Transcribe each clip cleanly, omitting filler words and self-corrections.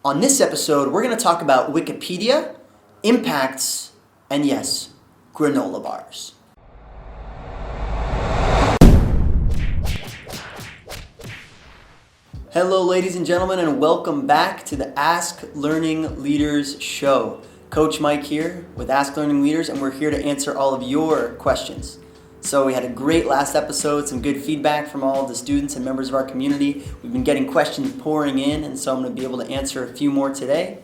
On this episode, we're going to talk about Wikipedia, impacts, and yes, granola bars. Hello, ladies and gentlemen, and welcome back to the Ask Learning Leaders show. Coach Mike here with Ask Learning Leaders, and we're here to answer all of your questions. So we had a great last episode, some good feedback from all of the students and members of our community. We've been getting questions pouring in, and so I'm going to be able to answer a few more today.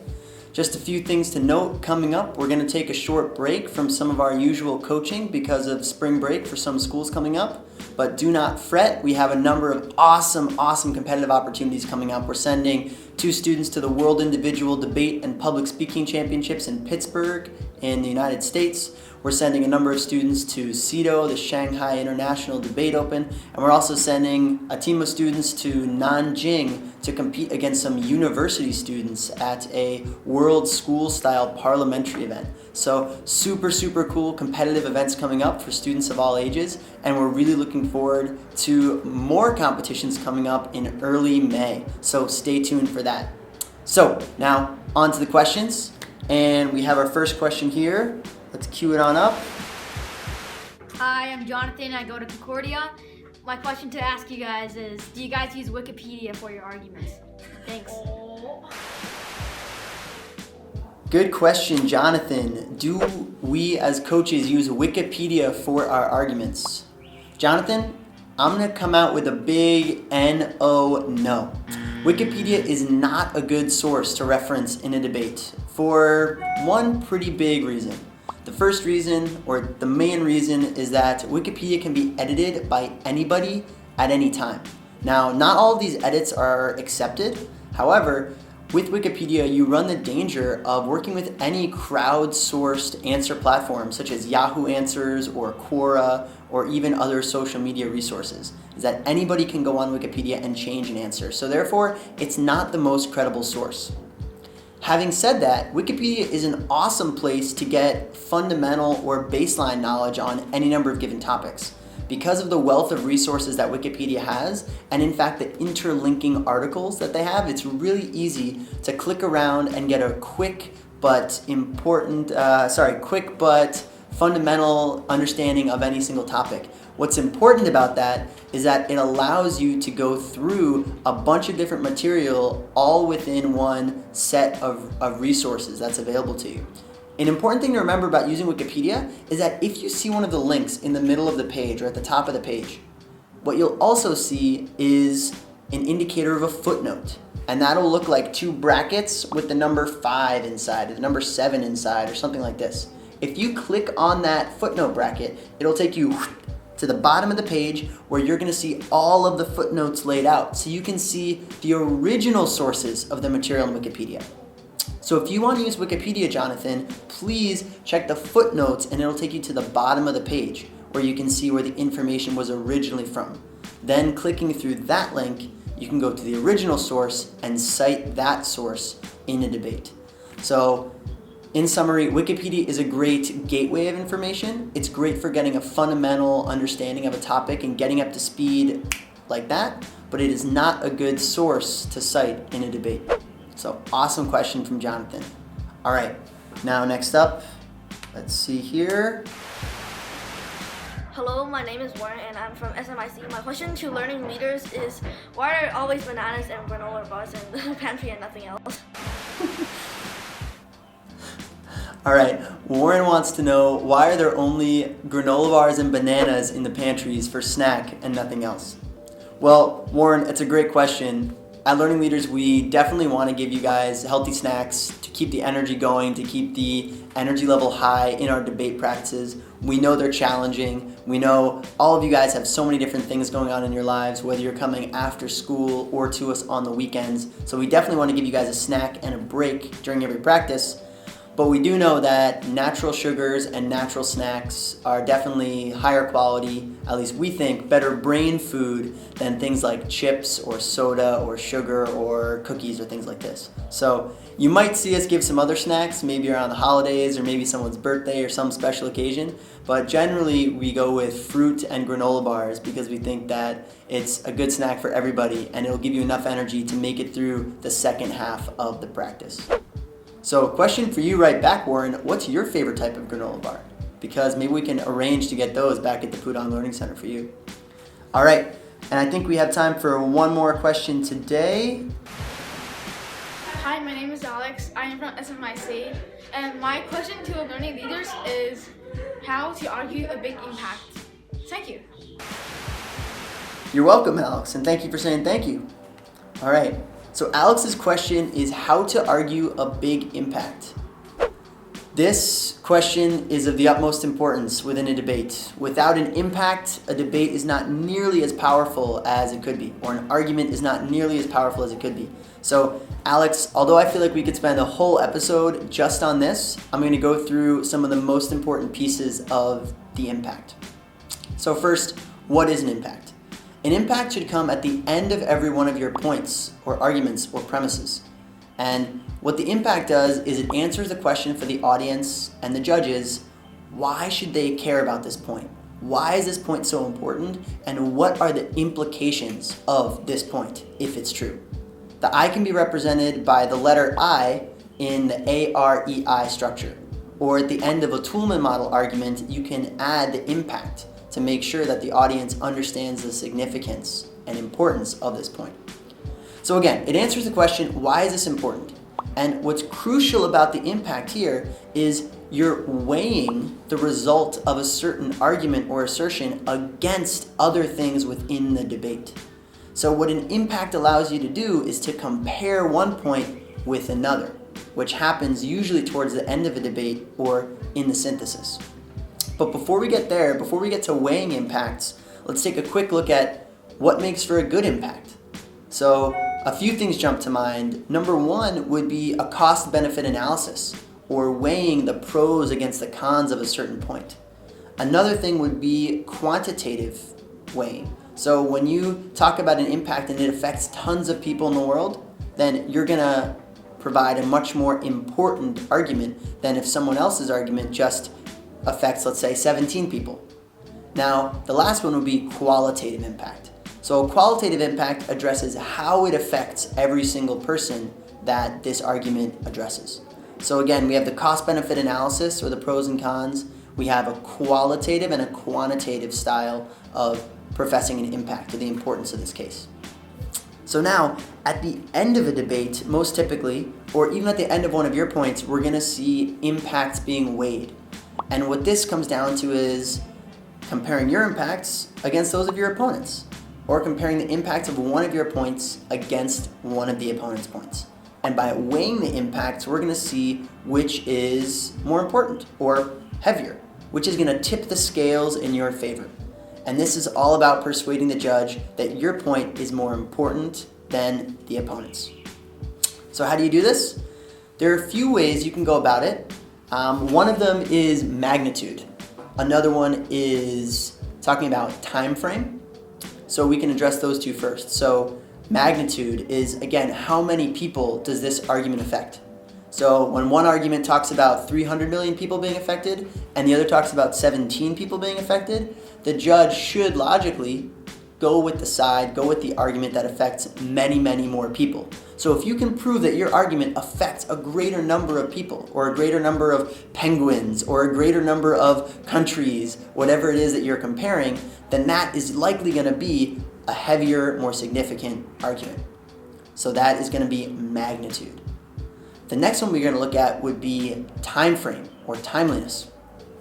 Just a few things to note coming up. We're going to take a short break from some of our usual coaching because of spring break for some schools coming up. But do not fret. We have a number of awesome competitive opportunities coming up. We're sending 2 students to the World Individual Debate and Public Speaking Championships in Pittsburgh in the United States. We're sending a number of students to CEDO, the Shanghai International Debate Open, and we're also sending a team of students to Nanjing to compete against some university students at a world school-style parliamentary event. So super cool competitive events coming up for students of all ages, and we're really looking forward to more competitions coming up in early May. So stay tuned for that. So now on to the questions, and we have our first question here. Let's cue it on up. Hi, I'm Jonathan. I go to Concordia. My question to ask you guys is, do you guys use Wikipedia for your arguments? Thanks. Good question, Jonathan. Do we as coaches use Wikipedia for our arguments? Jonathan, I'm going to come out with a big no. Wikipedia is not a good source to reference in a debate for one pretty big reason. The first reason, or the main reason, is that Wikipedia can be edited by anybody at any time. Now, not all of these edits are accepted. However, with Wikipedia, you run the danger of working with any crowdsourced answer platform, such as Yahoo Answers or Quora, or even other social media resources, is that anybody can go on Wikipedia and change an answer. So therefore, it's not the most credible source. Having said that, Wikipedia is an awesome place to get fundamental or baseline knowledge on any number of given topics. Because of the wealth of resources that Wikipedia has, and in fact the interlinking articles that they have, it's really easy to click around and get a quick but fundamental understanding of any single topic. What's important about that is that it allows you to go through a bunch of different material all within one set of resources that's available to you. An important thing to remember about using Wikipedia is that if you see one of the links in the middle of the page or at the top of the page, what you'll also see is an indicator of a footnote. And that'll look like 2 brackets with the number 5 inside, or the number 7 inside, or something like this. If you click on that footnote bracket, it'll take you to the bottom of the page where you're going to see all of the footnotes laid out. So you can see the original sources of the material in Wikipedia. So if you want to use Wikipedia, Jonathan, please check the footnotes and it'll take you to the bottom of the page where you can see where the information was originally from. Then clicking through that link, you can go to the original source and cite that source in a debate. So in summary, Wikipedia is a great gateway of information. It's great for getting a fundamental understanding of a topic and getting up to speed like that, but it is not a good source to cite in a debate. So awesome question from Jonathan. All right, now next up, let's see here. Hello, my name is Warren and I'm from SMIC. My question to Learning Leaders is, why are there always bananas and granola bars in the pantry and nothing else? All right, Warren wants to know, why are there only granola bars and bananas in the pantries for snack and nothing else? Well, Warren, it's a great question. At Learning Leaders, we definitely want to give you guys healthy snacks to keep the energy going, to keep the energy level high in our debate practices. We know they're challenging. We know all of you guys have so many different things going on in your lives, whether you're coming after school or to us on the weekends. So we definitely want to give you guys a snack and a break during every practice. But we do know that natural sugars and natural snacks are definitely higher quality, at least we think, better brain food than things like chips or soda or sugar or cookies or things like this. So you might see us give some other snacks, maybe around the holidays or maybe someone's birthday or some special occasion, but generally we go with fruit and granola bars because we think that it's a good snack for everybody and it'll give you enough energy to make it through the second half of the practice. So question for you right back, Warren, what's your favorite type of granola bar? Because maybe we can arrange to get those back at the Pudong Learning Center for you. All right, and I think we have time for one more question today. Hi, my name is Alex. I am from SMIC, and my question to Learning Leaders is how to argue a big impact. Thank you. You're welcome, Alex, and thank you for saying thank you. All right. So Alex's question is how to argue a big impact. This question is of the utmost importance within a debate. Without an impact, a debate is not nearly as powerful as it could be, or an argument is not nearly as powerful as it could be. So Alex, although I feel like we could spend a whole episode just on this, I'm going to go through some of the most important pieces of the impact. So first, what is an impact? An impact should come at the end of every one of your points or arguments or premises. And what the impact does is it answers the question for the audience and the judges, why should they care about this point? Why is this point so important? And what are the implications of this point if it's true? The I can be represented by the letter I in the AREI structure. Or at the end of a Toolman model argument, you can add the impact to make sure that the audience understands the significance and importance of this point. So again, it answers the question, why is this important? And what's crucial about the impact here is you're weighing the result of a certain argument or assertion against other things within the debate. So what an impact allows you to do is to compare one point with another, which happens usually towards the end of a debate or in the synthesis. But before we get there, before we get to weighing impacts, let's take a quick look at what makes for a good impact. So a few things jump to mind. Number one would be a cost-benefit analysis, or weighing the pros against the cons of a certain point. Another thing would be quantitative weighing. So when you talk about an impact and it affects tons of people in the world, then you're gonna provide a much more important argument than if someone else's argument just affects, let's say, 17 people. Now, the last one would be qualitative impact. So qualitative impact addresses how it affects every single person that this argument addresses. So again, we have the cost-benefit analysis, or the pros and cons. We have a qualitative and a quantitative style of professing an impact, or the importance of this case. So now, at the end of a debate, most typically, or even at the end of one of your points, we're gonna see impacts being weighed. And what this comes down to is comparing your impacts against those of your opponents, or comparing the impacts of one of your points against one of the opponent's points. And by weighing the impacts, we're going to see which is more important or heavier, which is going to tip the scales in your favor. And this is all about persuading the judge that your point is more important than the opponent's. So how do you do this? There are a few ways you can go about it. One of them is magnitude. Another one is talking about time frame. So we can address those two first. So magnitude is, again, how many people does this argument affect? So when one argument talks about 300 million people being affected and the other talks about 17 people being affected, the judge should logically go with the argument that affects many, many more people. So if you can prove that your argument affects a greater number of people, or a greater number of penguins, or a greater number of countries, whatever it is that you're comparing, then that is likely going to be a heavier, more significant argument. So that is going to be magnitude. The next one we're going to look at would be time frame, or timeliness.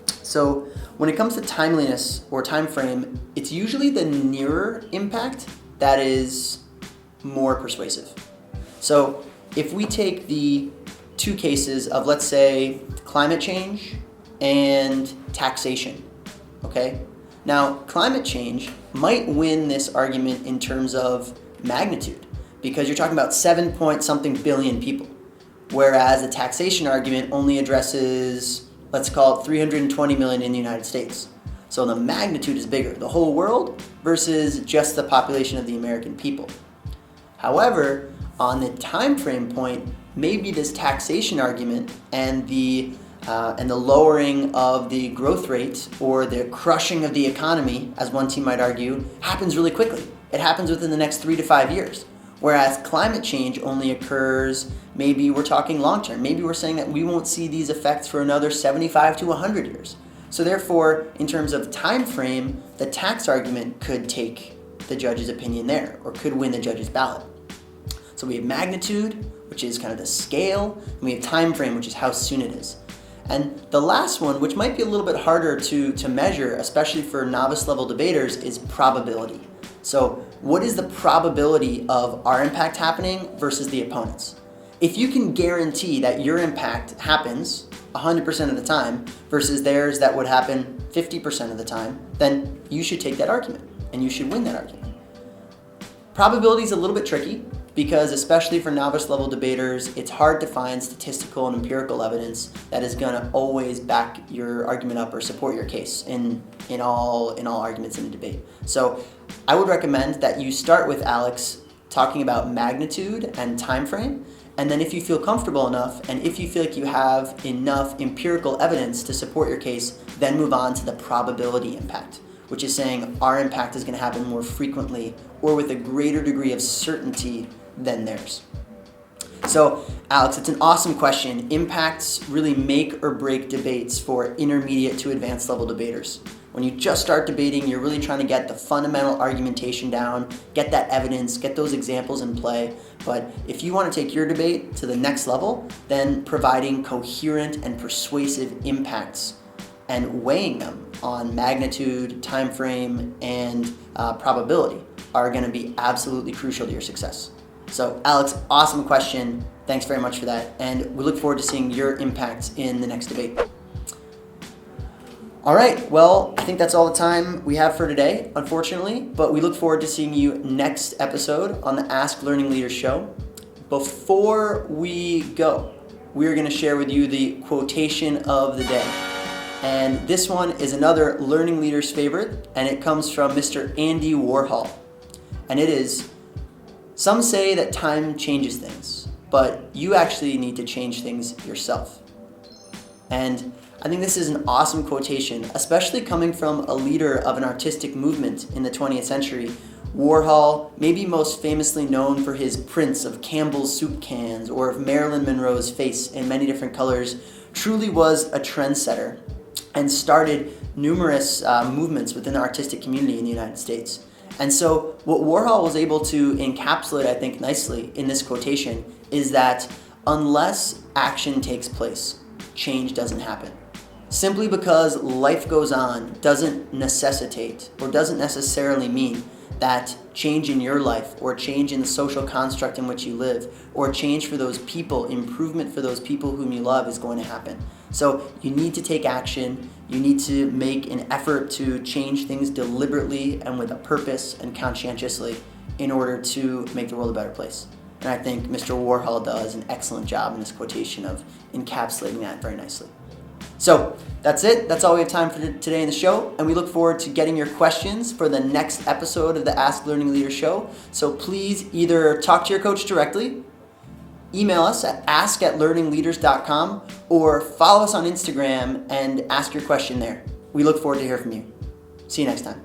So when it comes to timeliness or time frame, it's usually the nearer impact that is more persuasive. So if we take the two cases of, let's say, climate change and taxation, okay? Now, climate change might win this argument in terms of magnitude, because you're talking about 7 point something billion people. whereas a taxation argument only addresses, let's call it 320 million in the United States. So the magnitude is bigger, the whole world versus just the population of the American people. However, on the time frame point, maybe this taxation argument and the lowering of the growth rate or the crushing of the economy, as one team might argue, happens really quickly. It happens within the next 3 to 5 years. Whereas climate change only occurs, maybe we're talking long term. Maybe we're saying that we won't see these effects for another 75 to 100 years. So therefore, in terms of time frame, the tax argument could take the judge's opinion there or could win the judge's ballot. So we have magnitude, which is kind of the scale, and we have time frame, which is how soon it is. And the last one, which might be a little bit harder to measure, especially for novice level debaters, is probability. So what is the probability of our impact happening versus the opponent's? If you can guarantee that your impact happens 100% of the time versus theirs that would happen 50% of the time, then you should take that argument and you should win that argument. Probability is a little bit tricky because especially for novice level debaters, it's hard to find statistical and empirical evidence that is going to always back your argument up or support your case in all arguments in a debate. So I would recommend that you start with Alex talking about magnitude and time frame, and then if you feel comfortable enough and if you feel like you have enough empirical evidence to support your case, then move on to the probability impact, which is saying our impact is going to happen more frequently or with a greater degree of certainty than theirs. So, Alex, it's an awesome question. Impacts really make or break debates for intermediate to advanced level debaters. When you just start debating, you're really trying to get the fundamental argumentation down, get that evidence, get those examples in play. But if you want to take your debate to the next level, then providing coherent and persuasive impacts and weighing them on magnitude, time frame, and probability are going to be absolutely crucial to your success. So, Alex, awesome question. Thanks very much for that. And we look forward to seeing your impact in the next debate. All right, well, I think that's all the time we have for today, unfortunately, but we look forward to seeing you next episode on the Ask Learning Leaders show. Before we go, we're going to share with you the quotation of the day. And this one is another Learning Leaders favorite, and it comes from Mr. Andy Warhol. And it is, "Some say that time changes things, but you actually need to change things yourself." And I think this is an awesome quotation, especially coming from a leader of an artistic movement in the 20th century. Warhol, maybe most famously known for his prints of Campbell's soup cans or of Marilyn Monroe's face in many different colors, truly was a trendsetter and started numerous movements within the artistic community in the United States. And so what Warhol was able to encapsulate, I think, nicely in this quotation is that unless action takes place, change doesn't happen. Simply because life goes on doesn't necessitate or doesn't necessarily mean that change in your life or change in the social construct in which you live or change for those people, improvement for those people whom you love is going to happen. So you need to take action. You need to make an effort to change things deliberately and with a purpose and conscientiously in order to make the world a better place. And I think Mr. Warhol does an excellent job in this quotation of encapsulating that very nicely. So that's it. That's all we have time for today in the show. And we look forward to getting your questions for the next episode of the Ask Learning Leaders show. So please either talk to your coach directly, email us at ask@learningleaders.com, or follow us on Instagram and ask your question there. We look forward to hearing from you. See you next time.